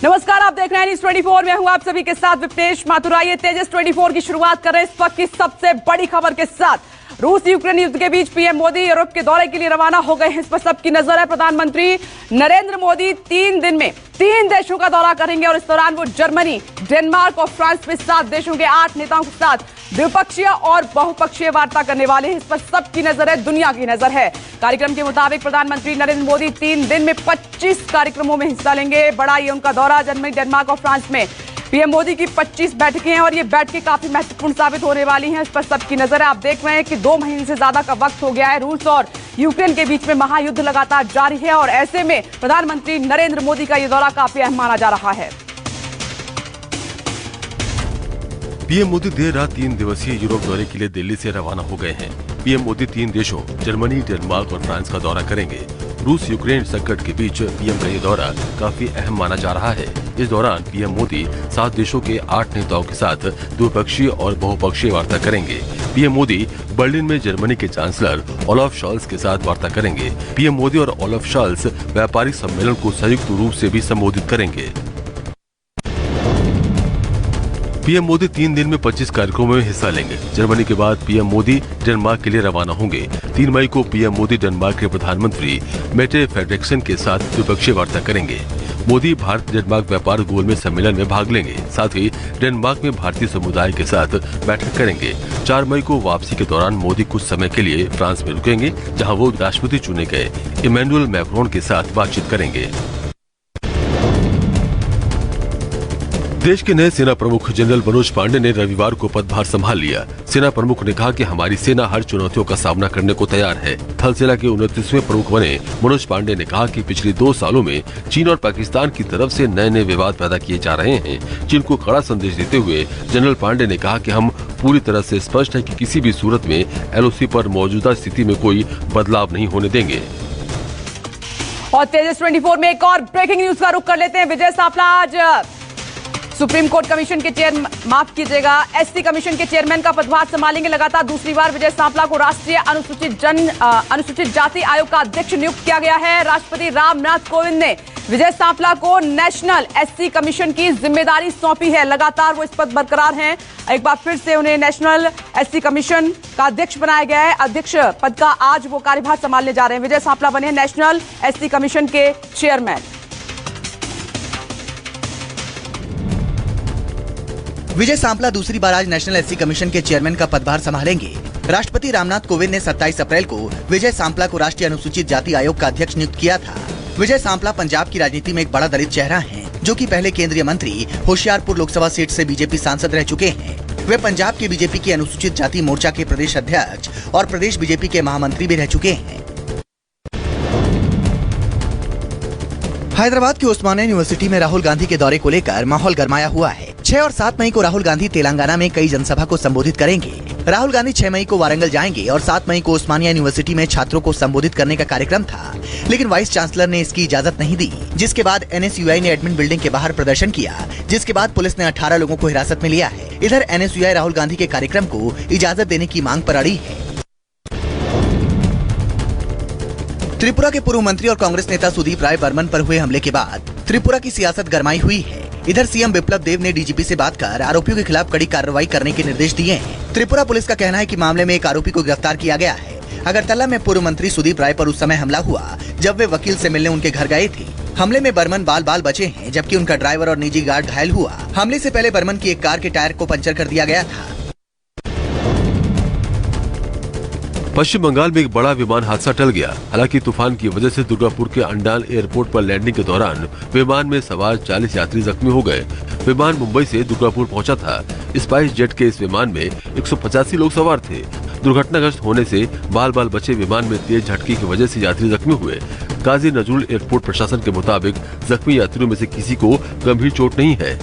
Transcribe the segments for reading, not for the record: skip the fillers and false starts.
नमस्कार, आप देख रहे हैं न्यूज़ 24। में हूं आप सभी के साथ विपनेश माथुर। आइए तेजस 24 की शुरुआत कर रहे हैं इस वक्त की सबसे बड़ी खबर के साथ। रूस यूक्रेन युद्ध के बीच पीएम मोदी यूरोप के दौरे के लिए रवाना हो गए हैं। इस पर सबकी नजर है। प्रधानमंत्री नरेंद्र मोदी 3 दिन में 3 देशों का दौरा करेंगे और इस दौरान वो जर्मनी, डेनमार्क और फ्रांस में 7 देशों के 8 नेताओं के साथ द्विपक्षीय और बहुपक्षीय वार्ता करने वाले हैं। इस पर सबकी नजर है, दुनिया की नजर है। कार्यक्रम के मुताबिक प्रधानमंत्री नरेंद्र मोदी 3 दिन में 25 कार्यक्रमों में हिस्सा लेंगे। बड़ा ये उनका दौरा जर्मनी, डेनमार्क और फ्रांस में पीएम मोदी की 25 बैठकें हैं और ये बैठकें काफी महत्वपूर्ण साबित होने वाली हैं। इस पर सबकी नजर है। आप देख रहे हैं कि 2 महीने से ज्यादा का वक्त हो गया है। रूस और यूक्रेन के बीच में महायुद्ध लगातार जारी है और ऐसे में प्रधानमंत्री नरेंद्र मोदी का ये दौरा काफी अहम माना जा रहा है। पीएम मोदी देर रात 3 दिवसीय यूरोप दौरे के लिए दिल्ली से रवाना हो गए हैं। पीएम मोदी 3 देशों जर्मनी, डेनमार्क और फ्रांस का दौरा करेंगे। रूस यूक्रेन संकट के बीच पीएम का ये दौरा काफी अहम माना जा रहा है। इस दौरान पीएम मोदी 7 देशों के 8 नेताओं के साथ द्विपक्षीय और बहुपक्षीय वार्ता करेंगे। पीएम मोदी बर्लिन में जर्मनी के चांसलर ओलाफ शॉल्ज के साथ वार्ता करेंगे। पीएम मोदी और ओलाफ शॉल्ज व्यापारिक सम्मेलन को संयुक्त रूप से भी संबोधित करेंगे। पीएम मोदी 3 दिन में 25 कार्यक्रमों में हिस्सा लेंगे। जर्मनी के बाद पीएम मोदी डेनमार्क के लिए रवाना होंगे। 3 मई को पीएम मोदी डेनमार्क के प्रधानमंत्री मेटे फ्रेडरिक्सन के साथ द्विपक्षीय वार्ता करेंगे। मोदी भारत डेनमार्क व्यापार गोलमेज सम्मेलन में भाग लेंगे। साथ ही डेनमार्क में भारतीय समुदाय के साथ बैठक करेंगे। 4 मई को वापसी के दौरान मोदी कुछ समय के लिए फ्रांस में रुकेंगे, जहाँ वो राष्ट्रपति चुने गए इमैनुअल मैक्रोन के साथ बातचीत करेंगे। देश के नए सेना प्रमुख जनरल मनोज पांडे ने रविवार को पदभार संभाल लिया। सेना प्रमुख ने कहा कि हमारी सेना हर चुनौतियों का सामना करने को तैयार है। थल सेना के 29वें प्रमुख बने मनोज पांडे ने कहा कि पिछले 2 सालों में चीन और पाकिस्तान की तरफ से नए नए विवाद पैदा किए जा रहे हैं। चीन को कड़ा संदेश देते हुए जनरल पांडे ने कहा कि हम पूरी तरह से स्पष्ट है कि किसी भी सूरत में एलओसी पर मौजूदा स्थिति में कोई बदलाव नहीं होने देंगे। और तेजस 24 में एक और ब्रेकिंग न्यूज का रुख कर लेते हैं। विजय सांपला आज सुप्रीम कोर्ट कमीशन के एससी कमीशन के चेयरमैन का पदभार संभालेंगे। लगातार दूसरी बार विजय सांपला को राष्ट्रीय अनुसूचित जाति आयोग का अध्यक्ष नियुक्त किया गया है। राष्ट्रपति रामनाथ कोविंद ने विजय सांपला को नेशनल एससी कमीशन की जिम्मेदारी सौंपी है। लगातार वो इस पद बरकरार हैं। एक बार फिर से उन्हें नेशनल एससी कमीशन का अध्यक्ष बनाया गया है। अध्यक्ष पद का आज वो कार्यभार संभालने जा रहे हैं। विजय सांपला बने नेशनल एससी कमीशन के चेयरमैन। विजय सांपला दूसरी बार आज नेशनल एससी कमीशन के चेयरमैन का पदभार संभालेंगे। राष्ट्रपति रामनाथ कोविंद ने 27 अप्रैल को विजय सांपला को राष्ट्रीय अनुसूचित जाति आयोग का अध्यक्ष नियुक्त किया था। विजय सांपला पंजाब की राजनीति में एक बड़ा दलित चेहरा हैं, जो कि पहले केंद्रीय मंत्री, होशियारपुर लोकसभा सीट से बीजेपी सांसद रह चुके हैं। वे पंजाब के बीजेपी के अनुसूचित जाति मोर्चा के प्रदेश अध्यक्ष और प्रदेश बीजेपी के महामंत्री भी रह चुके हैं। हैदराबाद की उस्मानिया यूनिवर्सिटी में राहुल गांधी के दौरे को लेकर माहौल गरमाया हुआ है। 6 और 7 मई को राहुल गांधी तेलंगाना में कई जनसभा को संबोधित करेंगे। राहुल गांधी 6 मई को वारंगल जाएंगे और 7 मई को उस्मानिया यूनिवर्सिटी में छात्रों को संबोधित करने का कार्यक्रम था, लेकिन वाइस चांसलर ने इसकी इजाजत नहीं दी, जिसके बाद एनएसयूआई ने एडमिन बिल्डिंग के बाहर प्रदर्शन किया, जिसके बाद पुलिस ने 18 लोगों को हिरासत में लिया है। इधर एनएसयूआई राहुल गांधी के कार्यक्रम को इजाजत देने की मांग पर अड़ी है। त्रिपुरा के पूर्व मंत्री और कांग्रेस नेता सुदीप राय बर्मन पर हुए हमले के बाद त्रिपुरा की सियासत गरमाई हुई है। इधर सीएम बिप्लब देब ने डीजीपी से बात कर आरोपियों के खिलाफ कड़ी कार्रवाई करने के निर्देश दिए हैं। त्रिपुरा पुलिस का कहना है कि मामले में एक आरोपी को गिरफ्तार किया गया है। अगरतला में पूर्व मंत्री सुदीप राय पर उस समय हमला हुआ जब वे वकील से मिलने उनके घर गए थे। हमले में बर्मन बाल बचे हैं, जबकि उनका ड्राइवर और निजी गार्ड घायल हुआ। हमले से पहले बर्मन की एक कार के टायर को पंचर कर दिया गया था। पश्चिम बंगाल में एक बड़ा विमान हादसा टल गया। हालांकि तूफान की वजह से दुर्गापुर के अंडाल एयरपोर्ट पर लैंडिंग के दौरान विमान में सवार 40 यात्री जख्मी हो गए। विमान मुंबई से दुर्गापुर पहुंचा था। स्पाइस जेट के इस विमान में 185 लोग सवार थे। दुर्घटनाग्रस्त होने से बाल बचे विमान में तेज झटके की वजह से यात्री जख्मी हुए। काजी नजरुल एयरपोर्ट प्रशासन के मुताबिक जख्मी यात्रियों में से किसी को गंभीर चोट नहीं है।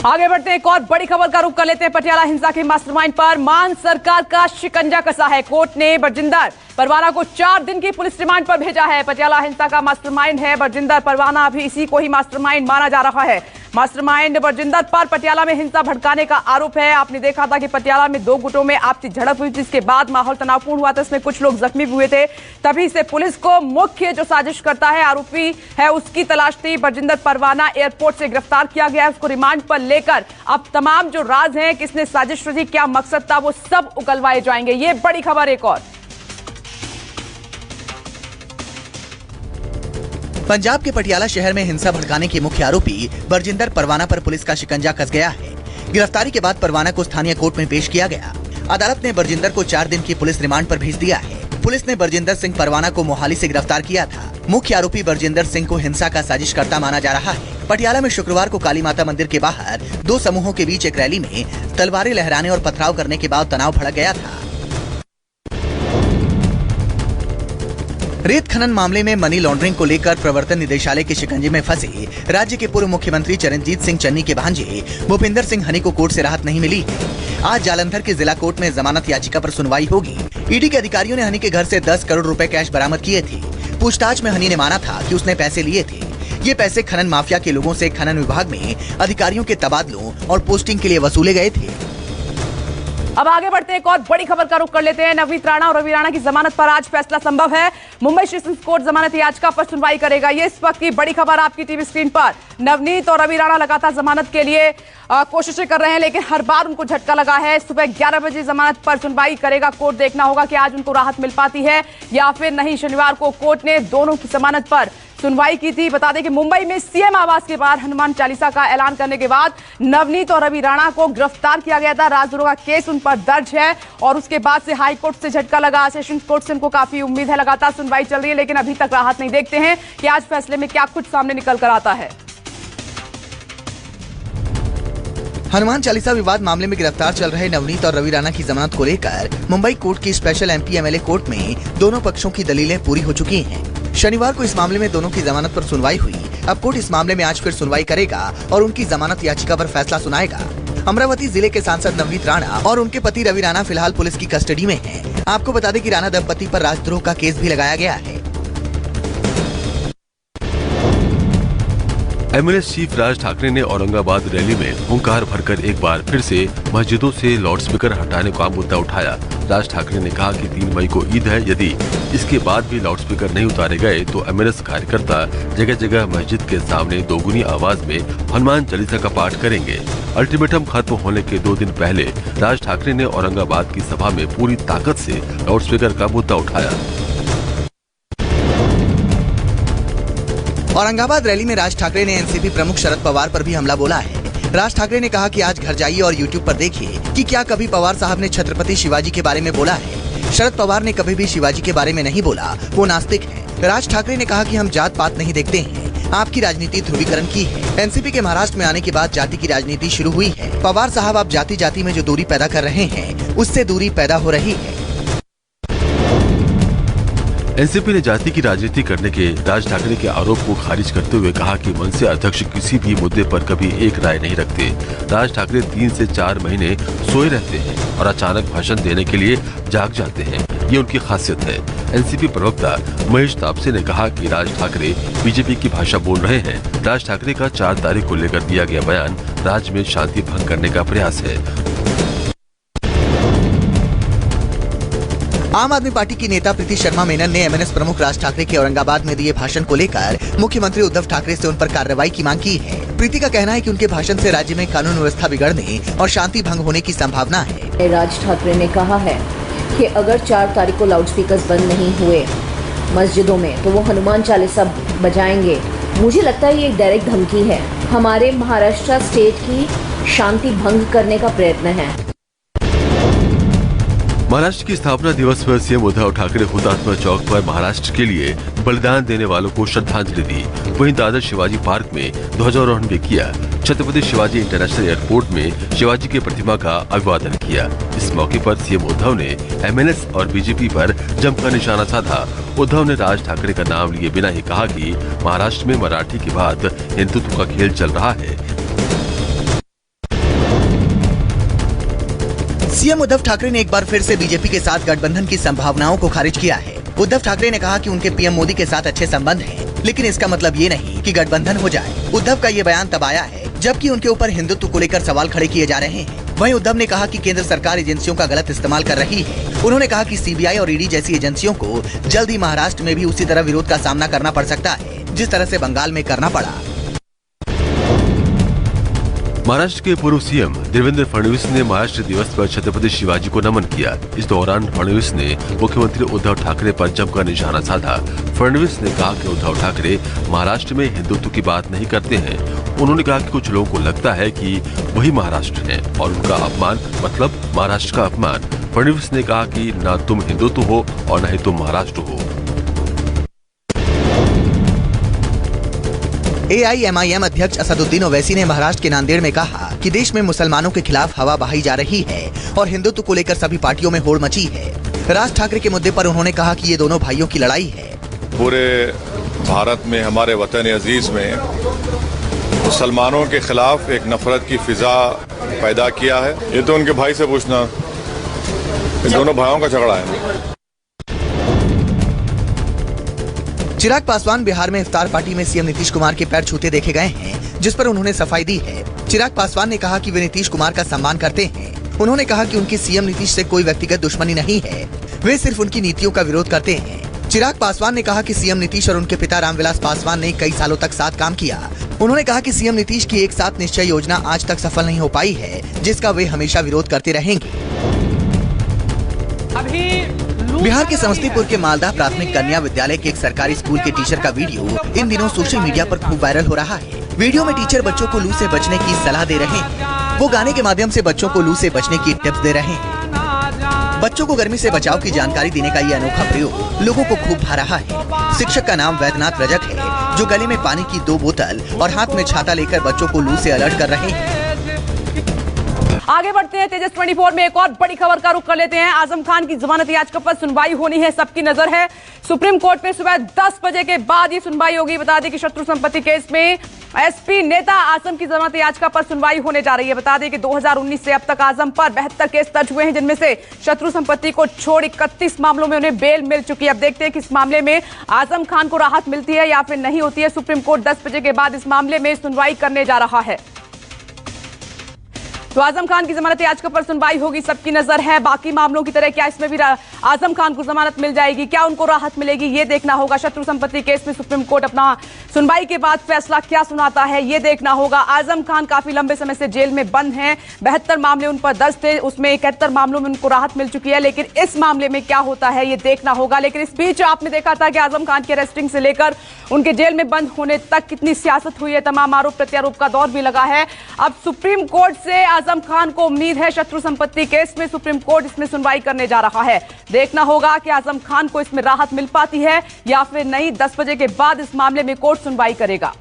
आगे बढ़ते हैं, एक और बड़ी खबर का रुख कर लेते हैं। पटियाला हिंसा के मास्टरमाइंड पर मान सरकार का शिकंजा कसा है। कोर्ट ने बरजिंदर परवाना को 4 दिन की पुलिस रिमांड पर भेजा है। पटियाला हिंसा का मास्टरमाइंड है बरजिंदर परवाना, अभी इसी को ही मास्टरमाइंड माना जा रहा है। मास्टरमाइंड बरजिंदर पर पटियाला में हिंसा भड़काने का आरोप है। आपने देखा था कि पटियाला में दो गुटों में आपसी झड़प हुई, जिसके बाद माहौल तनावपूर्ण हुआ था। इसमें कुछ लोग जख्मी भी हुए थे। तभी से पुलिस को मुख्य जो साजिश करता है, आरोपी है, उसकी तलाश थी। बरजिंदर परवाना एयरपोर्ट से गिरफ्तार किया गया है। उसको रिमांड पर लेकर अब तमाम जो राज हैं, किसने साजिश रची, क्या मकसद था, वो सब उगलवाए जाएंगे। ये बड़ी खबर एक और। पंजाब के पटियाला शहर में हिंसा भड़काने के मुख्य आरोपी बरजिंदर परवाना पर पुलिस का शिकंजा कस गया है। गिरफ्तारी के बाद परवाना को स्थानीय कोर्ट में पेश किया गया। अदालत ने बरजिंदर को 4 दिन की पुलिस रिमांड पर भेज दिया है। पुलिस ने बरजिंदर सिंह परवाना को मोहाली से गिरफ्तार किया था। मुख्य आरोपी बरजिंदर सिंह को हिंसा का साजिशकर्ता माना जा रहा है। पटियाला में शुक्रवार को काली माता मंदिर के बाहर दो समूहों के बीच एक रैली में तलवारें लहराने और पथराव करने के बाद तनाव भड़क गया था। रेत खनन मामले में मनी लॉन्ड्रिंग को लेकर प्रवर्तन निदेशालय के शिकंजे में फंसे राज्य के पूर्व मुख्यमंत्री चरणजीत सिंह चन्नी के भांजे भूपिंदर सिंह हनी को कोर्ट से राहत नहीं मिली है। आज जालंधर के जिला कोर्ट में जमानत याचिका पर सुनवाई होगी। ईडी के अधिकारियों ने हनी के घर से 10 करोड़ रुपए कैश बरामद किए थे। पूछताछ में हनी ने माना था कि उसने पैसे लिए थे। ये पैसे खनन माफिया के लोगों से खनन विभाग में अधिकारियों के तबादलों और पोस्टिंग के लिए वसूले गए थे। अब आगे बढ़ते हैं, एक और बड़ी खबर का रुख कर लेते हैं। नवनीत राणा और रवि राणा की जमानत पर आज फैसला संभव है। मुंबई सेशंस कोर्ट जमानत याचिका पर सुनवाई करेगा। ये इस वक्त की बड़ी खबर आपकी टीवी स्क्रीन पर। नवनीत और रवि राणा लगातार जमानत के लिए कोशिशें कर रहे हैं, लेकिन हर बार उनको झटका लगा है। सुबह 11 बजे जमानत पर सुनवाई करेगा कोर्ट। देखना होगा कि आज उनको राहत मिल पाती है या फिर नहीं। शनिवार को कोर्ट ने दोनों की जमानत पर सुनवाई की थी। बता दें कि मुंबई में सीएम आवास के बाहर हनुमान चालीसा का ऐलान करने के बाद नवनीत और रवि राणा को गिरफ्तार किया गया था। राजद्रोह का केस उन पर दर्ज है और उसके बाद से हाई कोर्ट से झटका लगा। सेशन कोर्ट से उनको काफी उम्मीद है। लगातार सुनवाई चल रही है, लेकिन अभी तक राहत नहीं। देखते हैं कि आज फैसले में क्या कुछ सामने निकल कर आता है। हनुमान चालीसा विवाद मामले में गिरफ्तार चल रहे नवनीत और रवि राणा की जमानत को लेकर मुंबई कोर्ट की स्पेशल एमपी एमएलए कोर्ट में दोनों पक्षों की दलीलें पूरी हो चुकी हैं। शनिवार को इस मामले में दोनों की जमानत पर सुनवाई हुई। अब कोर्ट इस मामले में आज फिर सुनवाई करेगा और उनकी जमानत याचिका पर फैसला सुनाएगा। अमरावती जिले के सांसद नवनीत राणा और उनके पति रवि राणा फिलहाल पुलिस की कस्टडी में हैं। आपको बता दें कि राणा दंपति पर राजद्रोह का केस भी लगाया गया है। एमएनएस चीफ राज ठाकरे ने औरंगाबाद रैली में हुंकार भरकर एक बार फिर से मस्जिदों से लाउडस्पीकर हटाने का मुद्दा उठाया। राज ठाकरे ने कहा कि 3 मई को ईद है, यदि इसके बाद भी लाउडस्पीकर नहीं उतारे गए तो एमएनएस कार्यकर्ता जगह जगह मस्जिद के सामने दोगुनी आवाज में हनुमान चालीसा का पाठ करेंगे। अल्टीमेटम खत्म होने के 2 दिन पहले राज ठाकरे ने औरंगाबाद की सभा में पूरी ताकत से लाउडस्पीकर का मुद्दा उठाया। औरंगाबाद रैली में राज ठाकरे ने एनसीपी प्रमुख शरद पवार पर भी हमला बोला है। राज ठाकरे ने कहा कि आज घर जाइए और यूट्यूब पर देखिए कि क्या कभी पवार साहब ने छत्रपति शिवाजी के बारे में बोला है। शरद पवार ने कभी भी शिवाजी के बारे में नहीं बोला, वो नास्तिक हैं। राज ठाकरे ने कहा कि हम जात पात नहीं देखते हैं, आपकी राजनीति ध्रुवीकरण की है। एनसीपी के महाराष्ट्र में आने के बाद जाति की राजनीति शुरू हुई है। पवार साहब, आप जाति जाति में जो दूरी पैदा कर रहे हैं, उससे दूरी पैदा हो रही है। एनसीपी ने जाति की राजनीति करने के राज ठाकरे के आरोप को खारिज करते हुए कहा कि मनसे अध्यक्ष किसी भी मुद्दे पर कभी एक राय नहीं रखते। राज ठाकरे 3 से 4 महीने सोए रहते हैं और अचानक भाषण देने के लिए जाग जाते हैं, ये उनकी खासियत है। एनसीपी प्रवक्ता महेश तापसे ने कहा कि राज ठाकरे बीजेपी की भाषा बोल रहे हैं। राज ठाकरे का 4 तारीख को लेकर दिया गया बयान राज्य में शांति भंग करने का प्रयास है। आम आदमी पार्टी की नेता प्रीति शर्मा मेनन ने एमएनएस प्रमुख राज ठाकरे के औरंगाबाद में दिए भाषण को लेकर मुख्यमंत्री उद्धव ठाकरे से उन पर कार्रवाई की मांग की है। प्रीति का कहना है कि उनके भाषण से राज्य में कानून व्यवस्था बिगड़ने और शांति भंग होने की संभावना है। राज ठाकरे ने कहा है कि अगर 4 तारीख को लाउडस्पीकर बंद नहीं हुए मस्जिदों में तो वो हनुमान चालीसा बजाएंगे। मुझे लगता है ये एक डायरेक्ट धमकी है, हमारे महाराष्ट्र स्टेट की शांति भंग करने का प्रयत्न है। महाराष्ट्र की स्थापना दिवस पर सीएम उद्धव ठाकरे हुतात्मा चौक पर महाराष्ट्र के लिए बलिदान देने वालों को श्रद्धांजलि दी। वहीं दादर शिवाजी पार्क में ध्वजारोहण भी किया। छत्रपति शिवाजी इंटरनेशनल एयरपोर्ट में शिवाजी की प्रतिमा का अभिवादन किया। इस मौके पर सीएम उद्धव ने एमएनएस और बीजेपी पर जमकर निशाना साधा। उद्धव ने राज ठाकरे का नाम लिए बिना ही कहा कि महाराष्ट्र में मराठी के बाद हिंदुत्व का खेल चल रहा है। सीएम उद्धव ठाकरे ने एक बार फिर से बीजेपी के साथ गठबंधन की संभावनाओं को खारिज किया है। उद्धव ठाकरे ने कहा कि उनके पीएम मोदी के साथ अच्छे संबंध हैं, लेकिन इसका मतलब ये नहीं कि गठबंधन हो जाए। उद्धव का ये बयान तब आया है जबकि उनके ऊपर हिंदुत्व को लेकर सवाल खड़े किए जा रहे हैं। वहीं उद्धव ने कहा कि केंद्र सरकार एजेंसियों का गलत इस्तेमाल कर रही है। उन्होंने कहा कि सीबीआई और ईडी जैसी एजेंसियों को जल्द ही महाराष्ट्र में भी उसी तरह विरोध का सामना करना पड़ सकता है जिस तरह से बंगाल में करना पड़ा। महाराष्ट्र के पूर्व सीएम देवेंद्र फडणवीस ने महाराष्ट्र दिवस पर छत्रपति शिवाजी को नमन किया। इस दौरान फडणवीस ने मुख्यमंत्री उद्धव ठाकरे पर जमकर निशाना साधा। फडणवीस ने कहा कि उद्धव ठाकरे महाराष्ट्र में हिंदुत्व की बात नहीं करते हैं। उन्होंने कहा कि कुछ लोगों को लगता है कि वही महाराष्ट्र है और उनका अपमान मतलब महाराष्ट्र का अपमान। फडणवीस ने कहा कि न तुम हिंदुत्व हो और न ही तुम महाराष्ट्र हो। AIMIM अध्यक्ष असदुद्दीन ओवैसी ने महाराष्ट्र के नांदेड़ में कहा कि देश में मुसलमानों के खिलाफ हवा बहाई जा रही है और हिंदुत्व को लेकर सभी पार्टियों में होड़ मची है। राज ठाकरे के मुद्दे पर उन्होंने कहा कि ये दोनों भाइयों की लड़ाई है। पूरे भारत में हमारे वतन अजीज में मुसलमानों के खिलाफ एक नफरत की फिजा पैदा किया है। ये तो उनके भाई से पूछना, ये दोनों भाइयों का झगड़ा है। चिराग पासवान बिहार में इफ्तार पार्टी में सीएम नीतीश कुमार के पैर छूते देखे गए हैं, जिस पर उन्होंने सफाई दी है। चिराग पासवान ने कहा कि वे नीतीश कुमार का सम्मान करते हैं। उन्होंने कहा कि उनकी सीएम नीतीश से कोई व्यक्तिगत दुश्मनी नहीं है, वे सिर्फ उनकी नीतियों का विरोध करते हैं। चिराग पासवान ने कहा कि सीएम नीतीश और उनके पिता रामविलास पासवान ने कई सालों तक साथ काम किया। उन्होंने कहा कि सीएम नीतीश की एक साथ निश्चय योजना आज तक सफल नहीं हो पाई है, जिसका वे हमेशा विरोध करते रहेंगे। बिहार के समस्तीपुर के मालदा प्राथमिक कन्या विद्यालय के एक सरकारी स्कूल के टीचर का वीडियो इन दिनों सोशल मीडिया पर खूब वायरल हो रहा है। वीडियो में टीचर बच्चों को लू से बचने की सलाह दे रहे हैं। वो गाने के माध्यम से बच्चों को लू से बचने की टिप्स दे रहे हैं। बच्चों को गर्मी से बचाव की जानकारी देने का ये अनोखा प्रयोग लोगों को खूब भा रहा है। शिक्षक का नाम वैद्यनाथ रजक है, जो गले में पानी की 2 बोतल और हाथ में छाता लेकर बच्चों को लू से अलर्ट कर रहे हैं। आगे बढ़ते हैं। तेजस 24 में एक और बड़ी खबर का रुख कर लेते हैं। आजम खान की जमानत याचिका पर सुनवाई होनी है, सबकी नजर है। सुप्रीम कोर्ट में सुबह 10 बजे के बाद ये सुनवाई होगी। बता दें कि शत्रु संपत्ति केस में एसपी नेता आजम की जमानत याचिका पर सुनवाई होने जा रही है। बता दें कि 2019 से अब तक आजम पर 72 केस दर्ज हुए हैं, जिनमें से शत्रु संपत्ति को छोड़ 31 मामलों में उन्हें बेल मिल चुकी है। अब देखते हैं कि इस मामले में आजम खान को राहत मिलती है या फिर नहीं होती है। सुप्रीम कोर्ट 10 बजे के बाद इस मामले में सुनवाई करने जा रहा है। तो आजम खान की जमानत याचिका पर सुनवाई होगी, सबकी नजर है। बाकी मामलों की तरह क्या इसमें भी आजम खान को जमानत मिल जाएगी, क्या उनको राहत मिलेगी, ये देखना होगा। शत्रु संपत्ति केस में सुप्रीम कोर्ट अपना सुनवाई के बाद फैसला क्या सुनाता है, ये देखना होगा। आजम खान काफी लंबे समय से जेल में बंद हैं। 72 मामले उन पर दर्ज थे, उसमें 71 मामलों में उनको राहत मिल चुकी है। लेकिन इस मामले में क्या होता है, ये देखना होगा। लेकिन इस बीच आपने देखा था कि आजम खान के अरेस्टिंग से लेकर उनके जेल में बंद होने तक कितनी सियासत हुई है, तमाम आरोप प्रत्यारोप का दौर भी लगा है। अब सुप्रीम कोर्ट से आजम खान को उम्मीद है शत्रु संपत्ति केस में सुप्रीम कोर्ट इसमें सुनवाई करने जा रहा है। देखना होगा कि आजम खान को इसमें राहत मिल पाती है या फिर नहीं। 10 बजे के बाद इस मामले में कोर्ट सुनवाई करेगा।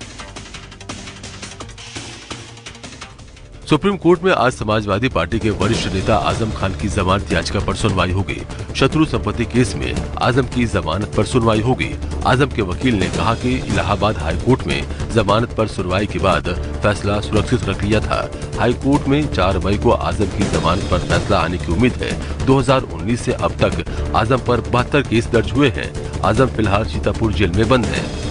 सुप्रीम कोर्ट में आज समाजवादी पार्टी के वरिष्ठ नेता आजम खान की जमानत याचिका पर सुनवाई होगी। शत्रु संपत्ति केस में आजम की जमानत पर सुनवाई होगी। आजम के वकील ने कहा कि इलाहाबाद हाई कोर्ट में जमानत पर सुनवाई के बाद फैसला सुरक्षित रख लिया था। हाई कोर्ट में 4 मई को आजम की जमानत पर फैसला आने की उम्मीद है। 2019 से अब तक आजम पर 72 केस दर्ज हुए हैं। आजम फिलहाल सीतापुर जेल में बंद है।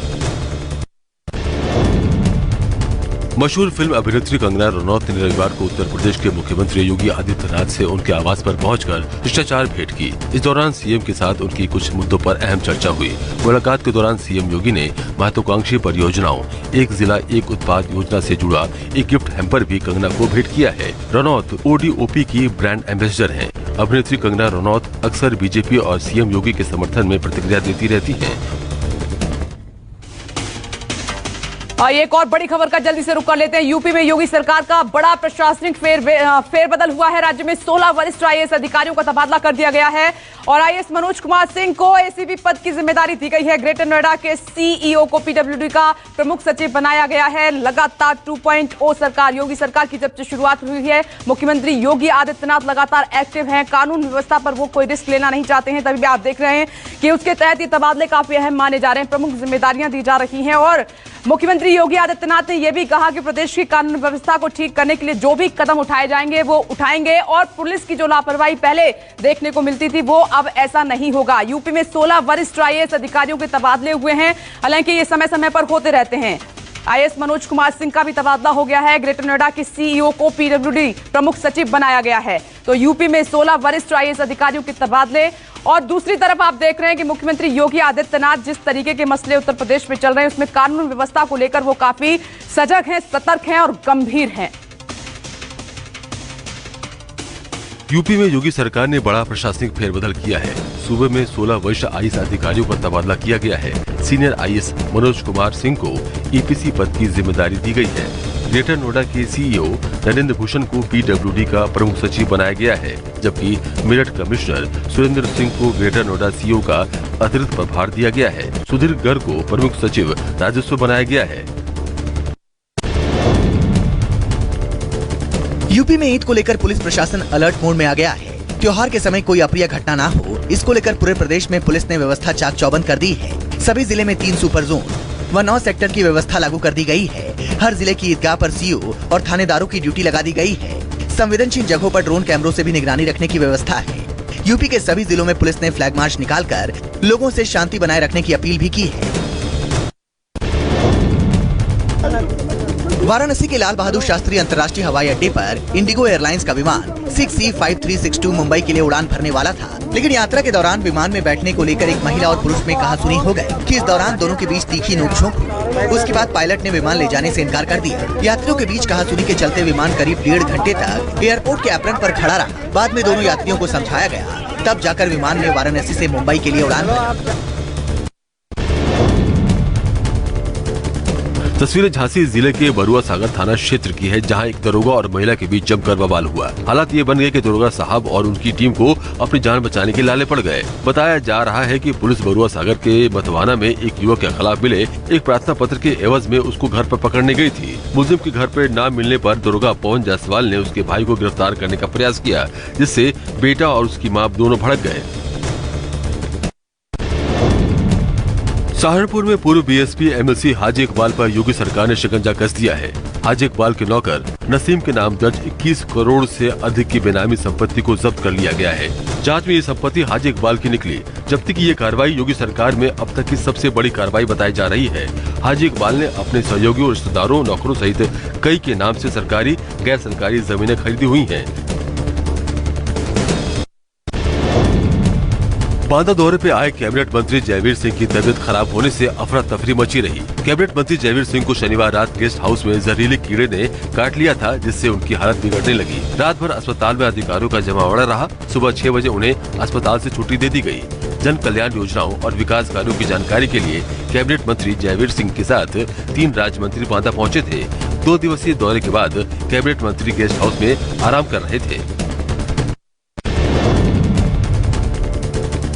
मशहूर फिल्म अभिनेत्री कंगना रनौत ने रविवार को उत्तर प्रदेश के मुख्यमंत्री योगी आदित्यनाथ से उनके आवास पर पहुंचकर शिष्टाचार भेंट की। इस दौरान सीएम के साथ उनकी कुछ मुद्दों पर अहम चर्चा हुई। मुलाकात के दौरान सीएम योगी ने महत्वाकांक्षी परियोजनाओं एक जिला एक उत्पाद योजना से जुड़ा एक गिफ्ट हैम्पर भी कंगना को भेंट किया है। रनौत ODOP की ब्रांड एम्बेसडर हैं। अभिनेत्री कंगना रनौत अक्सर बीजेपी और सीएम योगी के समर्थन में प्रतिक्रिया देती रहती है। एक और बड़ी खबर का जल्दी से रुख कर लेते हैं। यूपी में योगी सरकार का बड़ा प्रशासनिक फेरबदल हुआ है। राज्य में 16 वरिष्ठ IAS अधिकारियों का तबादला कर दिया गया है और IAS मनोज कुमार सिंह को ACP पद की जिम्मेदारी दी गई है। ग्रेटर नोएडा के CEO को PWD का प्रमुख सचिव बनाया गया है। लगातार 2.0 सरकार, योगी सरकार की जब से शुरुआत हुई है, मुख्यमंत्री योगी आदित्यनाथ लगातार एक्टिव हैं। कानून व्यवस्था पर वो कोई रिस्क लेना नहीं चाहते हैं, तभी भी आप देख रहे हैं कि उसके तहत ये तबादले काफी अहम माने जा रहे हैं। प्रमुख जिम्मेदारियां दी जा रही हैं और मुख्यमंत्री योगी आदित्यनाथ ने यह भी कहा कि प्रदेश की कानून व्यवस्था को ठीक करने के लिए जो भी कदम उठाए जाएंगे वो उठाएंगे और पुलिस की जो लापरवाही पहले देखने को मिलती थी वो अब ऐसा नहीं होगा। यूपी में 16 वरिष्ठ IAS अधिकारियों के तबादले हुए हैं, हालांकि ये समय समय पर होते रहते हैं। आईएएस मनोज कुमार सिंह का भी तबादला हो गया है। ग्रेटर नोएडा के सीईओ को पीडब्ल्यूडी प्रमुख सचिव बनाया गया है। तो यूपी में 16 वरिष्ठ आईएएस अधिकारियों के तबादले। और दूसरी तरफ आप देख रहे हैं कि मुख्यमंत्री योगी आदित्यनाथ जिस तरीके के मसले उत्तर प्रदेश में चल रहे हैं उसमें कानून व्यवस्था को लेकर वो काफी सजग हैं, सतर्क हैं और गंभीर हैं। यूपी में योगी सरकार ने बड़ा प्रशासनिक फेरबदल किया है। सूबे में 16 वरिष्ठ आईएएस अधिकारियों का तबादला किया गया है। सीनियर आईएएस मनोज कुमार सिंह को ईपीसी पद की जिम्मेदारी दी गई है। ग्रेटर नोएडा के सीईओ नरेंद्र भूषण को पीडब्ल्यूडी का प्रमुख सचिव बनाया गया है, जबकि मेरठ कमिश्नर सुरेंद्र सिंह को ग्रेटर नोएडा सीईओ का अतिरिक्त प्रभार दिया गया है। सुधीर गर्ग को प्रमुख सचिव राजस्व बनाया गया है। यूपी में ईद को लेकर पुलिस प्रशासन अलर्ट मोड में आ गया है। त्योहार के समय कोई अप्रिय घटना ना हो, इसको लेकर पूरे प्रदेश में पुलिस ने व्यवस्था चाक चौबंद कर दी है। सभी जिले में 3 सुपर जोन व 9 सेक्टर की व्यवस्था लागू कर दी गई है। हर जिले की ईदगाह पर सीओ और थानेदारों की ड्यूटी लगा दी गई है। संवेदनशील जगहों पर ड्रोन कैमरों से भी निगरानी रखने की व्यवस्था है। यूपी के सभी जिलों में पुलिस ने फ्लैग मार्च निकालकर लोगों से शांति बनाए रखने की अपील भी की है। वाराणसी के लाल बहादुर शास्त्री अंतर्राष्ट्रीय हवाई अड्डे पर इंडिगो एयरलाइंस का विमान 6C5362 मुंबई के लिए उड़ान भरने वाला था, लेकिन यात्रा के दौरान विमान में बैठने को लेकर एक महिला और पुरुष में कहासुनी हो गए कि इस दौरान दोनों के बीच तीखी नोकझोंक हुई। उसके बाद पायलट ने विमान ले जाने से इनकार कर दिया। यात्रियों के बीच कहासुनी के चलते विमान करीब 1.5 घंटे तक एयरपोर्ट के एप्रन पर खड़ा रहा। बाद में दोनों यात्रियों को समझाया गया, तब जाकर विमान ने वाराणसी से मुंबई के लिए उड़ान भरी। तस्वीरें झांसी जिले के बरुआ सागर थाना क्षेत्र की है, जहां एक दरोगा और महिला के बीच जमकर बवाल हुआ। हालात ये बन गए कि दरोगा साहब और उनकी टीम को अपनी जान बचाने के लाले पड़ गए। बताया जा रहा है कि पुलिस बरुआ सागर के मतवाना में एक युवक के खिलाफ मिले एक प्रार्थना पत्र के एवज में उसको घर पर पकड़ने गई थी। मुलजिम के घर पर न मिलने पर दरोगा पवन जायसवाल ने उसके भाई को गिरफ्तार करने का प्रयास किया, जिससे बेटा और उसकी मां दोनों भड़क गए। सहारनपुर में पूर्व बीएसपी एमएलसी हाजी इकबाल पर योगी सरकार ने शिकंजा कस दिया है। हाजी इकबाल के नौकर नसीम के नाम दर्ज 21 करोड़ से अधिक की बेनामी संपत्ति को जब्त कर लिया गया है। जांच में ये संपत्ति हाजी इकबाल की निकली। जब्ती की ये कार्रवाई योगी सरकार में अब तक की सबसे बड़ी कार्रवाई बताई जा रही है। हाजी इकबाल ने अपने सहयोगियों, रिश्तेदारों, नौकरों सहित कई के नाम से सरकारी गैर सरकारी जमीनें खरीदी हुई हैं। बांदा दौरे पे आए कैबिनेट मंत्री जयवीर सिंह की तबीयत खराब होने से अफरा तफरी मची रही। कैबिनेट मंत्री जयवीर सिंह को शनिवार रात गेस्ट हाउस में जहरीले कीड़े ने काट लिया था, जिससे उनकी हालत बिगड़ने लगी। रात भर अस्पताल में अधिकारियों का जमावड़ा रहा। सुबह 6 बजे उन्हें अस्पताल से छुट्टी दे दी गई। जन कल्याण योजनाओं और विकास कार्यों की जानकारी के लिए कैबिनेट मंत्री जयवीर सिंह के साथ 3 राज्य मंत्री बांदा पहुँचे थे। 2 दिवसीय दौरे के बाद कैबिनेट मंत्री गेस्ट हाउस में आराम कर रहे थे।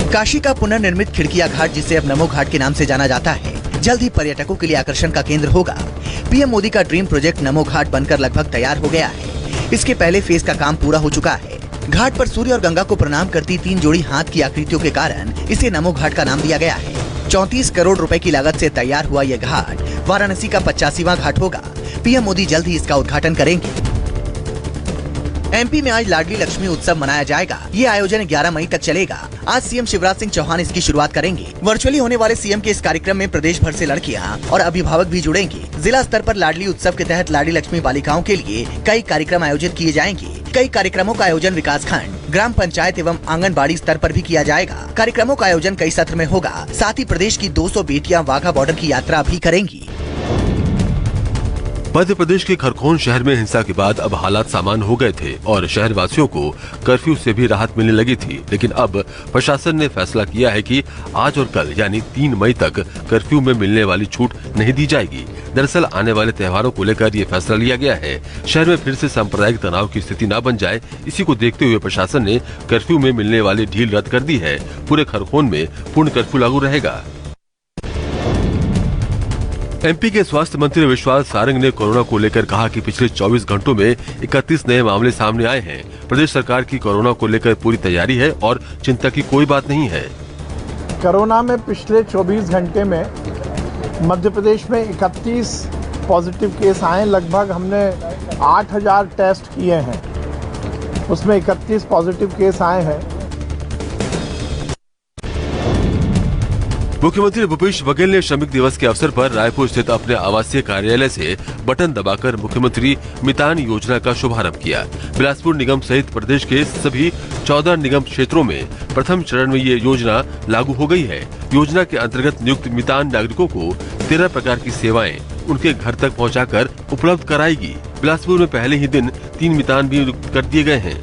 काशी का पुनर्निर्मित खिड़किया घाट, जिसे अब नमो घाट के नाम से जाना जाता है, जल्द ही पर्यटकों के लिए आकर्षण का केंद्र होगा। पीएम मोदी का ड्रीम प्रोजेक्ट नमो घाट बनकर लगभग तैयार हो गया है। इसके पहले फेज का काम पूरा हो चुका है। घाट पर सूर्य और गंगा को प्रणाम करती 3 जोड़ी हाथ की आकृतियों के कारण इसे नमो घाट का नाम दिया गया है। 34 करोड़ रुपए की लागत से तैयार हुआ यह घाट वाराणसी का 85वां घाट होगा। पीएम मोदी जल्द ही इसका उद्घाटन करेंगे। एमपी में आज लाडली लक्ष्मी उत्सव मनाया जाएगा। ये आयोजन 11 मई तक चलेगा। आज सीएम शिवराज सिंह चौहान इसकी शुरुआत करेंगे। वर्चुअली होने वाले सीएम के इस कार्यक्रम में प्रदेश भर से लड़कियां और अभिभावक भी जुड़ेंगे। जिला स्तर पर लाडली उत्सव के तहत लाडली लक्ष्मी बालिकाओं के लिए कई कार्यक्रम आयोजित किए जाएंगे। कई कार्यक्रमों का आयोजन विकास खंड, ग्राम पंचायत एवं आंगनबाड़ी स्तर पर भी किया जाएगा। कार्यक्रमों का आयोजन कई सत्र में होगा। साथ ही प्रदेश की 200 बेटियां वाघा बॉर्डर की यात्रा भी करेंगी। मध्य प्रदेश के खरगोन शहर में हिंसा के बाद अब हालात सामान्य हो गए थे और शहर वासियों को कर्फ्यू से भी राहत मिलने लगी थी। लेकिन अब प्रशासन ने फैसला किया है कि आज और कल यानी 3 मई तक कर्फ्यू में मिलने वाली छूट नहीं दी जाएगी। दरअसल आने वाले त्योहारों को लेकर ये फैसला लिया गया है। शहर में फिर से सांप्रदायिक तनाव की स्थिति न बन जाए, इसी को देखते हुए प्रशासन ने कर्फ्यू में मिलने वाली ढील रद्द कर दी है। पूरे खरगोन में पूर्ण कर्फ्यू लागू रहेगा। एमपी के स्वास्थ्य मंत्री विश्वास सारंग ने कोरोना को लेकर कहा कि पिछले 24 घंटों में 31 नए मामले सामने आए हैं। प्रदेश सरकार की कोरोना को लेकर पूरी तैयारी है और चिंता की कोई बात नहीं है। कोरोना में पिछले 24 घंटे में मध्य प्रदेश में 31 पॉजिटिव केस आए। लगभग हमने 8000 टेस्ट किए हैं, उसमें 31 पॉजिटिव केस आए हैं। मुख्यमंत्री भूपेश बघेल ने श्रमिक दिवस के अवसर पर रायपुर स्थित अपने आवासीय कार्यालय से बटन दबाकर मुख्यमंत्री मितान योजना का शुभारंभ किया। बिलासपुर निगम सहित प्रदेश के सभी 14 निगम क्षेत्रों में प्रथम चरण में ये योजना लागू हो गई है। योजना के अंतर्गत नियुक्त मितान नागरिकों को 13 प्रकार की सेवाएं उनके घर तक पहुंचाकर उपलब्ध कराएगी। बिलासपुर में पहले ही दिन 3 मितान भी कर दिए गए हैं।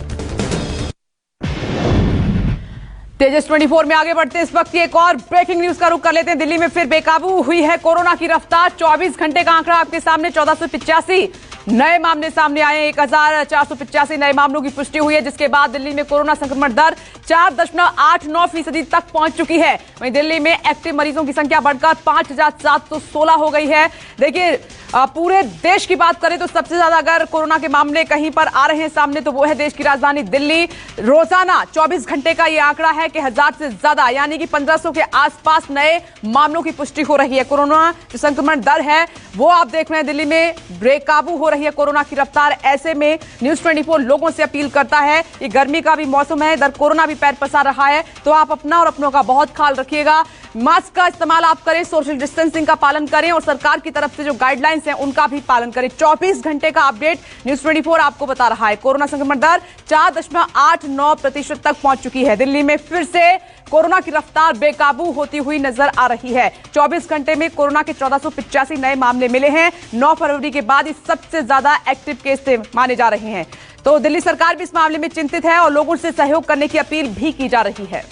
तेजस 24 में आगे बढ़ते इस वक्त की एक और ब्रेकिंग न्यूज का रुख कर लेते हैं। दिल्ली में फिर बेकाबू हुई है कोरोना की रफ्तार। 24 घंटे का आंकड़ा आपके सामने 1485 नए मामले सामने आए। 1485 नए मामलों की पुष्टि हुई है, जिसके बाद दिल्ली में कोरोना संक्रमण दर 4.89% तक पहुंच चुकी है। वहीं दिल्ली में एक्टिव मरीजों की संख्या बढ़कर 5716 हो गई है। देखिए, पूरे देश की बात करें तो सबसे ज्यादा अगर कोरोना के मामले कहीं पर आ रहे हैं सामने तो वो है देश की राजधानी दिल्ली। रोजाना 24 घंटे का ये आंकड़ा है कि 1000 से ज्यादा यानी कि 1500 के आसपास नए मामलों की पुष्टि हो रही है। कोरोना जो संक्रमण दर है वो आप देख रहे हैं, दिल्ली में बेकाबू हो रही है कोरोना की रफ्तार। ऐसे में न्यूज 24 लोगों से अपील करता है, ये गर्मी का भी मौसम है, इधर कोरोना भी पैर पसार रहा है, तो आप अपना और अपनों का बहुत ख्याल रखिएगा। मास्क का इस्तेमाल आप करें, सोशल डिस्टेंसिंग का पालन करें और सरकार की तरफ से जो गाइडलाइंस हैं उनका भी पालन करें। 24 घंटे का अपडेट न्यूज 24 आपको बता रहा है। कोरोना संक्रमण दर 4.89% तक पहुंच चुकी है। दिल्ली में फिर से कोरोना की रफ्तार बेकाबू होती हुई नजर आ रही है। 24 घंटे में कोरोना के 1485 नए मामले मिले हैं। 9 फरवरी के बाद ये सबसे ज्यादा एक्टिव केस माने जा रहे हैं। तो दिल्ली सरकार भी इस मामले में चिंतित है और लोगों से सहयोग करने की अपील भी की जा रही है।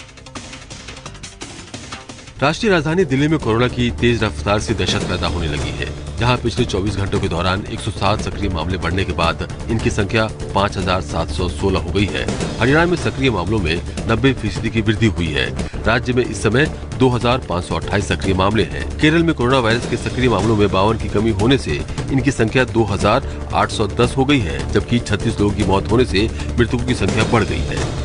राष्ट्रीय राजधानी दिल्ली में कोरोना की तेज रफ्तार से दहशत पैदा होने लगी है, जहां पिछले 24 घंटों के दौरान 107 सक्रिय मामले बढ़ने के बाद इनकी संख्या 5716 हो गई है। हरियाणा में सक्रिय मामलों में 90% की वृद्धि हुई है। राज्य में इस समय 2528 सक्रिय मामले हैं। केरल में कोरोना वायरस के सक्रिय मामलों में 52 की कमी होने से इनकी संख्या 2810 हो गई है, जबकि 36 लोगों की मौत होने से मृतकों की संख्या बढ़ गई है।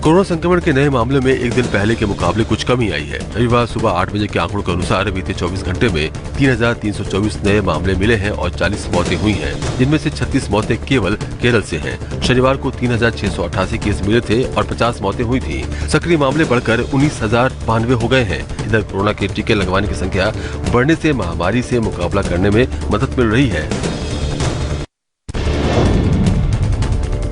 कोरोना संक्रमण के नए मामले में एक दिन पहले के मुकाबले कुछ कमी आई है। रविवार सुबह 8 बजे के आंकड़ों के अनुसार बीते 24 घंटे में 3324 नए मामले मिले हैं और 40 मौतें हुई हैं, जिनमें से 36 मौतें केवल केरल से हैं। शनिवार को 3688 केस मिले थे और 50 मौतें हुई थी। सक्रिय मामले बढ़कर 19092 हो गए हैं। इधर कोरोना के टीके लगवाने की संख्या बढ़ने से महामारी से मुकाबला करने में मदद मिल रही है।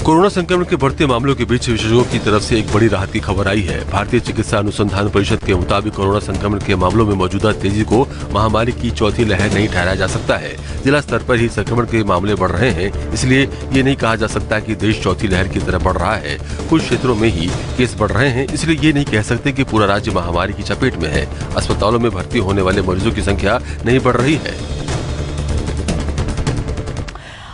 कोरोना संक्रमण के बढ़ते मामलों के बीच विशेषज्ञों की तरफ से एक बड़ी राहत की खबर आई है। भारतीय चिकित्सा अनुसंधान परिषद के मुताबिक कोरोना संक्रमण के मामलों में मौजूदा तेजी को महामारी की चौथी लहर नहीं ठहराया जा सकता है। जिला स्तर पर ही संक्रमण के मामले बढ़ रहे हैं, इसलिए ये नहीं कहा जा सकता कि देश चौथी लहर की तरफ बढ़ रहा है। कुछ क्षेत्रों में ही केस बढ़ रहे हैं, इसलिए ये नहीं कह सकते कि पूरा राज्य महामारी की चपेट में है। अस्पतालों में भर्ती होने वाले मरीजों की संख्या नहीं बढ़ रही है।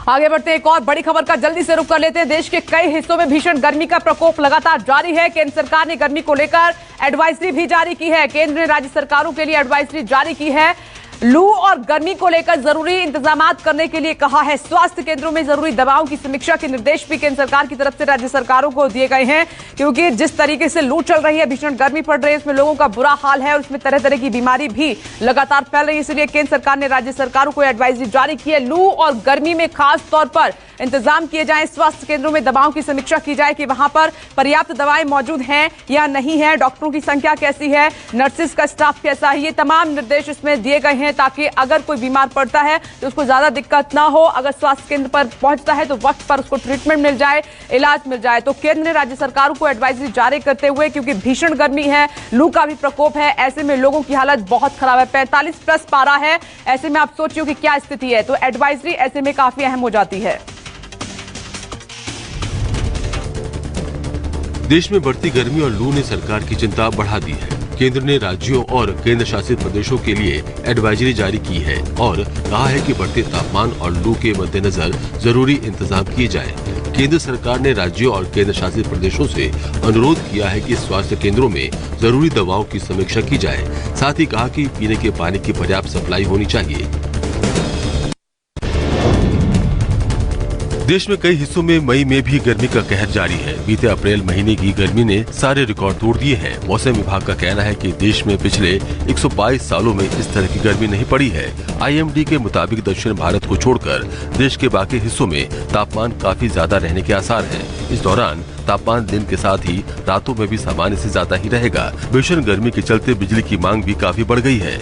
आगे बढ़ते एक और बड़ी खबर का जल्दी से रुख कर लेते हैं। देश के कई हिस्सों में भीषण गर्मी का प्रकोप लगातार जारी है। केंद्र सरकार ने गर्मी को लेकर एडवाइजरी भी जारी की है। केंद्र ने राज्य सरकारों के लिए एडवाइजरी जारी की है। लू और गर्मी को लेकर जरूरी इंतजाम करने के लिए कहा है। स्वास्थ्य केंद्रों में जरूरी दवाओं की समीक्षा के निर्देश भी केंद्र सरकार की तरफ से राज्य सरकारों को दिए गए हैं, क्योंकि जिस तरीके से लू चल रही है, भीषण गर्मी पड़ रही है, इसमें लोगों का बुरा हाल है और उसमें तरह तरह की बीमारी भी लगातार फैल रही है। इसलिए केंद्र सरकार ने राज्य सरकारों को एडवाइजरी जारी की है। लू और गर्मी में खास तौर पर इंतजाम किए जाएं। स्वास्थ्य केंद्रों में दवाओं की समीक्षा की जाए कि वहां पर पर्याप्त दवाएं मौजूद हैं या नहीं है, डॉक्टरों की संख्या कैसी है, नर्सेस का स्टाफ कैसा है। ये तमाम निर्देश इसमें दिए गए हैं ताकि अगर कोई बीमार पड़ता है तो उसको ज्यादा दिक्कत ना हो। अगर स्वास्थ्य केंद्र पर पहुंचता है तो वक्त पर उसको ट्रीटमेंट मिल जाए, इलाज मिल जाए। तो केंद्र ने राज्य सरकारों को एडवाइजरी जारी करते हुए, क्योंकि भीषण गर्मी है, लू का भी प्रकोप है, ऐसे में लोगों की हालत बहुत खराब है। 45+ पारा है, ऐसे में आप सोचिए कि क्या स्थिति है। तो एडवाइजरी ऐसे में काफी अहम हो जाती है। देश में बढ़ती गर्मी और लू ने सरकार की चिंता बढ़ा दी है। केंद्र ने राज्यों और केंद्र शासित प्रदेशों के लिए एडवाइजरी जारी की है और कहा है कि बढ़ते तापमान और लू के मद्देनजर जरूरी इंतजाम किए जाएं। केंद्र सरकार ने राज्यों और केंद्र शासित प्रदेशों से अनुरोध किया है कि स्वास्थ्य केंद्रों में जरूरी दवाओं की समीक्षा की जाए। साथ ही कहा कि पीने के पानी की पर्याप्त सप्लाई होनी चाहिए। देश में कई हिस्सों में मई में भी गर्मी का कहर जारी है। बीते अप्रैल महीने की गर्मी ने सारे रिकॉर्ड तोड़ दिए हैं। मौसम विभाग का कहना है कि देश में पिछले 122 सालों में इस तरह की गर्मी नहीं पड़ी है। IMD के मुताबिक दक्षिण भारत को छोड़कर देश के बाकी हिस्सों में तापमान काफी ज्यादा रहने के आसार हैं। इस दौरान तापमान दिन के साथ ही रातों में भी सामान्य से ज्यादा ही रहेगा। भीषण गर्मी के चलते बिजली की मांग भी काफी बढ़ गई है।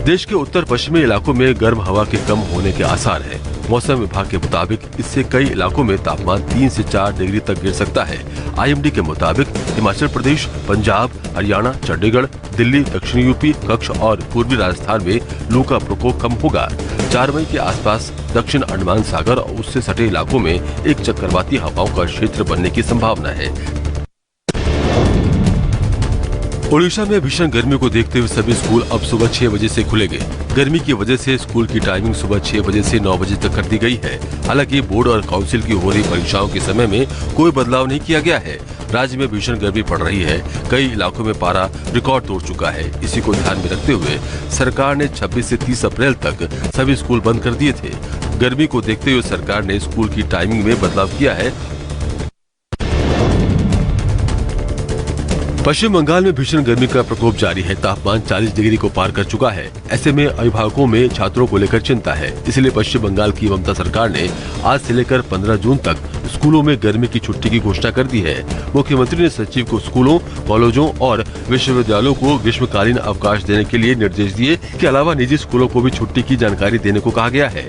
देश के उत्तर पश्चिमी इलाकों में गर्म हवा के कम होने के आसार हैं। मौसम विभाग के मुताबिक इससे कई इलाकों में तापमान 3 से 4 डिग्री तक गिर सकता है। IMD के मुताबिक हिमाचल प्रदेश, पंजाब, हरियाणा, चंडीगढ़, दिल्ली, दक्षिणी यूपी, कच्छ और पूर्वी राजस्थान में लू का प्रकोप कम होगा। 4 मई के आसपास दक्षिण अंडमान सागर और उससे सटे इलाकों में एक चक्रवाती हवाओं का क्षेत्र बनने की संभावना है। ओडिशा में भीषण गर्मी को देखते हुए सभी स्कूल अब सुबह 6 बजे से खुलेंगे। गर्मी की वजह से स्कूल की टाइमिंग सुबह 6 बजे से 9 बजे तक कर दी गई है। हालांकि बोर्ड और काउंसिल की हो रही परीक्षाओं के समय में कोई बदलाव नहीं किया गया है। राज्य में भीषण गर्मी पड़ रही है। कई इलाकों में पारा रिकॉर्ड तोड़ चुका है। इसी को ध्यान में रखते हुए सरकार ने 26 से 30 अप्रैल तक सभी स्कूल बंद कर दिए थे। गर्मी को देखते हुए सरकार ने स्कूल की टाइमिंग में बदलाव किया है। पश्चिम बंगाल में भीषण गर्मी का प्रकोप जारी है। तापमान 40 डिग्री को पार कर चुका है। ऐसे में अभिभावकों में छात्रों को लेकर चिंता है। इसलिए पश्चिम बंगाल की ममता सरकार ने आज से लेकर 15 जून तक स्कूलों में गर्मी की छुट्टी की घोषणा कर दी है। मुख्यमंत्री ने सचिव को स्कूलों, कॉलेजों और विश्वविद्यालयों को ग्रीष्मकालीन अवकाश देने के लिए निर्देश दिए। इसके अलावा निजी स्कूलों को भी छुट्टी की जानकारी देने को कहा गया है।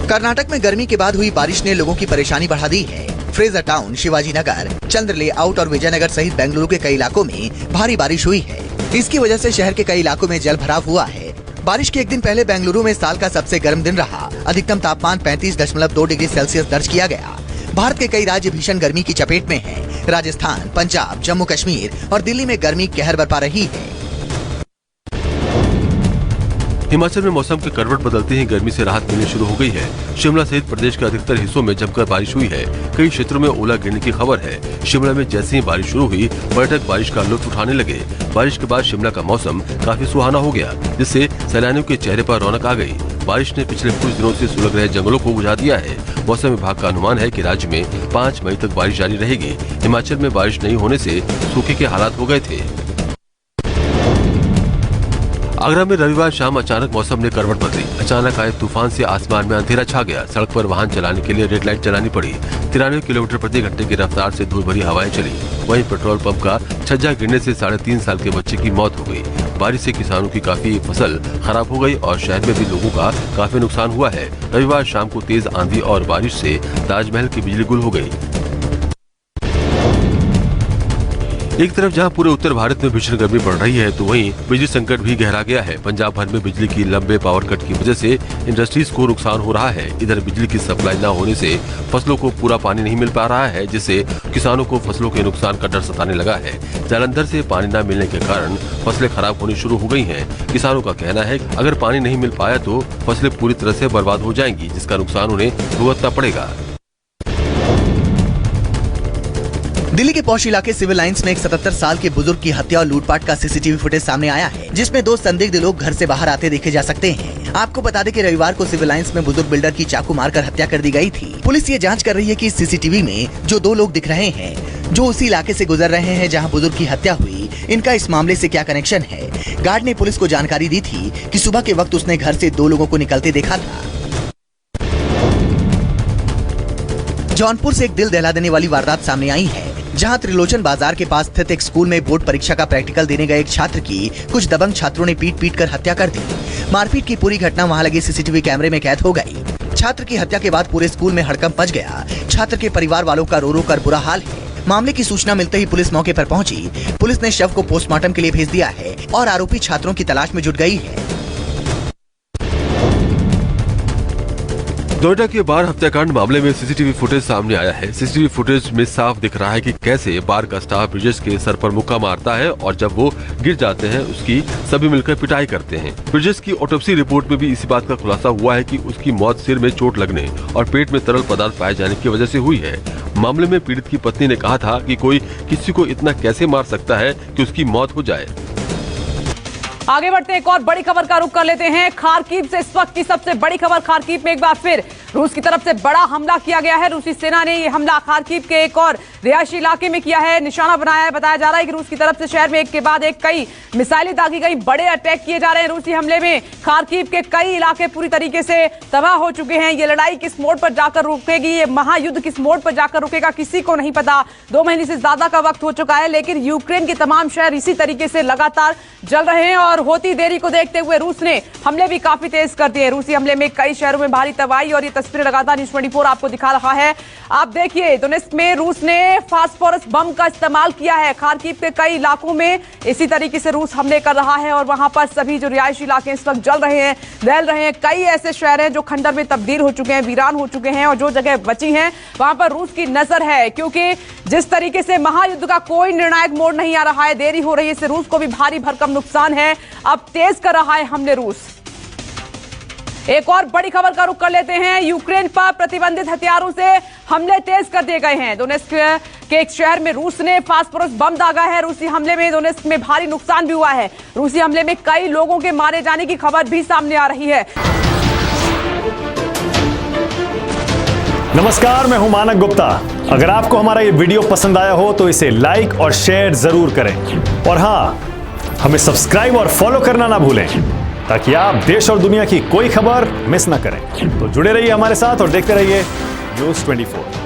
कर्नाटक में गर्मी के बाद हुई बारिश ने लोगों की परेशानी बढ़ा दी है। फ्रेजर टाउन, शिवाजी नगर, चंद्र लेआउट और विजयनगर सहित बेंगलुरु के कई इलाकों में भारी बारिश हुई है। इसकी वजह से शहर के कई इलाकों में जल भराव हुआ है। बारिश के एक दिन पहले बेंगलुरु में साल का सबसे गर्म दिन रहा। अधिकतम तापमान 35.2 डिग्री सेल्सियस दर्ज किया गया। भारत के कई राज्य भीषण गर्मी की चपेट में हैं। राजस्थान, पंजाब, जम्मू कश्मीर और दिल्ली में गर्मी कहर बरपा रही है। हिमाचल में मौसम के करवट बदलते ही गर्मी से राहत मिलनी शुरू हो गई है। शिमला सहित प्रदेश के अधिकतर हिस्सों में जमकर बारिश हुई है। कई क्षेत्रों में ओला गिरने की खबर है। शिमला में जैसे ही बारिश शुरू हुई, पर्यटक बारिश का लुत्फ उठाने लगे। बारिश के बाद शिमला का मौसम काफी सुहाना हो गया, जिससे सैलानियों के चेहरे पर रौनक आ गई। बारिश ने पिछले कुछ दिनों से सुलग रहे जंगलों को बुझा दिया है। मौसम विभाग का अनुमान है कि राज्य में 5 मई तक बारिश जारी रहेगी। हिमाचल में बारिश नहीं होने से सूखे के हालात हो गए थे। आगरा में रविवार शाम अचानक मौसम ने करवट बदली। अचानक आए तूफान से आसमान में अंधेरा छा गया। सड़क पर वाहन चलाने के लिए रेड लाइट जलानी पड़ी। 93 किलोमीटर प्रति घंटे की रफ्तार से धूल भरी हवाएं चली। वहीं पेट्रोल पंप का छज्जा गिरने से 3.5 साल के बच्चे की मौत हो गई। बारिश से किसानों की काफी फसल खराब हो गई और शहर में भी लोगों का काफी नुकसान हुआ है। रविवार शाम को तेज आंधी और बारिश से ताजमहल की बिजली गुल हो गई। एक तरफ जहां पूरे उत्तर भारत में भीषण गर्मी पड़ रही है, तो वहीं बिजली संकट भी गहरा गया है। पंजाब भर में बिजली की लंबे पावर कट की वजह से इंडस्ट्रीज को नुकसान हो रहा है। इधर बिजली की सप्लाई न होने से फसलों को पूरा पानी नहीं मिल पा रहा है, जिससे किसानों को फसलों के नुकसान का डर सताने लगा है। जालंधर से पानी न मिलने के कारण फसलें खराब होनी शुरू हो गई हैं। किसानों का कहना है कि अगर पानी नहीं मिल पाया तो फसलें पूरी तरह से बर्बाद हो जाएंगी, जिसका नुकसान उन्हें भुगतना पड़ेगा। दिल्ली के पौष इलाके सिविल लाइंस में एक 77 साल के बुजुर्ग की हत्या और लूटपाट का सीसीटीवी फुटेज सामने आया है, जिसमें 2 संदिग्ध लोग घर से बाहर आते देखे जा सकते हैं। आपको बता दें कि रविवार को सिविल लाइंस में बुजुर्ग बिल्डर की चाकू मारकर हत्या कर दी गई थी। पुलिस ये जांच कर रही है कि सीसीटीवी में जो 2 लोग दिख रहे हैं, जो उसी इलाके से गुजर रहे हैं जहां बुजुर्ग की हत्या हुई, इनका इस मामले से क्या कनेक्शन है। गार्ड ने पुलिस को जानकारी दी थी कि सुबह के वक्त उसने घर से 2 लोगों को निकलते देखा था। जौनपुर से एक दिल दहला देने वाली वारदात सामने आई है, जहां त्रिलोचन बाजार के पास स्थित एक स्कूल में बोर्ड परीक्षा का प्रैक्टिकल देने गए एक छात्र की कुछ दबंग छात्रों ने पीट कर हत्या कर दी। मारपीट की पूरी घटना वहां लगे सीसीटीवी कैमरे में कैद हो गई। छात्र की हत्या के बाद पूरे स्कूल में हड़कंप मच गया। छात्र के परिवार वालों का रो रो कर बुरा हाल है। मामले की सूचना मिलते ही पुलिस मौके पर पहुंची। पुलिस ने शव को पोस्टमार्टम के लिए भेज दिया है और आरोपी छात्रों की तलाश में जुट गई है। नोएडा के बार हत्याकांड मामले में सीसीटीवी फुटेज सामने आया है। सीसीटीवी फुटेज में साफ दिख रहा है कि कैसे बार का स्टाफ ब्रिजेश के सर पर मुक्का मारता है और जब वो गिर जाते हैं उसकी सभी मिलकर पिटाई करते हैं। ब्रिजेश की ऑटोप्सी रिपोर्ट में भी इसी बात का खुलासा हुआ है कि उसकी मौत सिर में चोट लगने और पेट में तरल पदार्थ पाए जाने की वजह से हुई है। मामले में पीड़ित की पत्नी ने कहा था कि कोई किसी को इतना कैसे मार सकता है कि उसकी मौत हो जाए। आगे बढ़ते हैं, एक और बड़ी खबर का रुख कर लेते हैं। खार्किव से इस वक्त की सबसे बड़ी खबर। खार्किव में एक बार फिर रूस की तरफ से बड़ा हमला किया गया है। रूसी सेना ने यह हमला खार्किव के एक और रिहायशी इलाके में किया है, निशाना बनाया है। बताया जा रहा है कि रूस की तरफ से शहर में एक के बाद एक कई मिसाइलें दागी गई, बड़े अटैक किए जा रहे हैं। रूसी हमले में खार्किव के कई इलाके पूरी तरीके से तबाह हो चुके हैं। ये लड़ाई किस मोड़ पर जाकर रुकेगी, ये महायुद्ध किस मोड़ पर जाकर रुकेगा, किसी को नहीं पता। 2 महीने से ज्यादा का वक्त हो चुका है, लेकिन यूक्रेन के तमाम शहर इसी तरीके से लगातार जल रहे हैं और होती देरी को देखते हुए रूस ने हमले भी काफी तेज कर दिए। रूसी हमले में कई शहरों में भारी तबाही और ये तस्वीरें लगातार न्यूज़ 24 आपको दिखा रहा है। आप देखिए, दोनेत्स्क में रूस ने फास्फोरस बम का इस्तेमाल किया है। खार्किव के कई इलाकों में इसी तरीके से रूस हमले कर रहा है और वहां पर सभी जो रिहायशी इलाके इस वक्त जल रहे हैं, दहल रहे हैं। कई ऐसे शहर हैं जो खंडर में तब्दील हो चुके हैं, वीरान हो चुके हैं और जो जगह बची हैं वहां पर रूस की नजर है, क्योंकि जिस तरीके से महायुद्ध का कोई निर्णायक मोड़ नहीं आ रहा है, देरी हो रही है, इससे रूस को भी भारी भरकम नुकसान है। अब तेज कर रहा है हमले रूस। एक और बड़ी खबर का रुख कर लेते हैं। यूक्रेन पर प्रतिबंधित हथियारों से हमले तेज कर दिए गए हैं। दोनेत्स्क के एक शहर में रूस ने फास्फोरस बम दागा है। रूसी हमले में दोनेत्स्क में भारी नुकसान भी हुआ है। रूसी हमले में कई लोगों के मारे जाने की खबर भी सामने आ रही है। नमस्कार, मैं हूं मानक गुप्ता। अगर आपको हमारा ये वीडियो पसंद आया हो तो इसे लाइक और शेयर जरूर करें और हाँ, हमें सब्सक्राइब और फॉलो करना ना भूलें ताकि आप देश और दुनिया की कोई खबर मिस ना करें। तो जुड़े रहिए हमारे साथ और देखते रहिए न्यूज़ 24।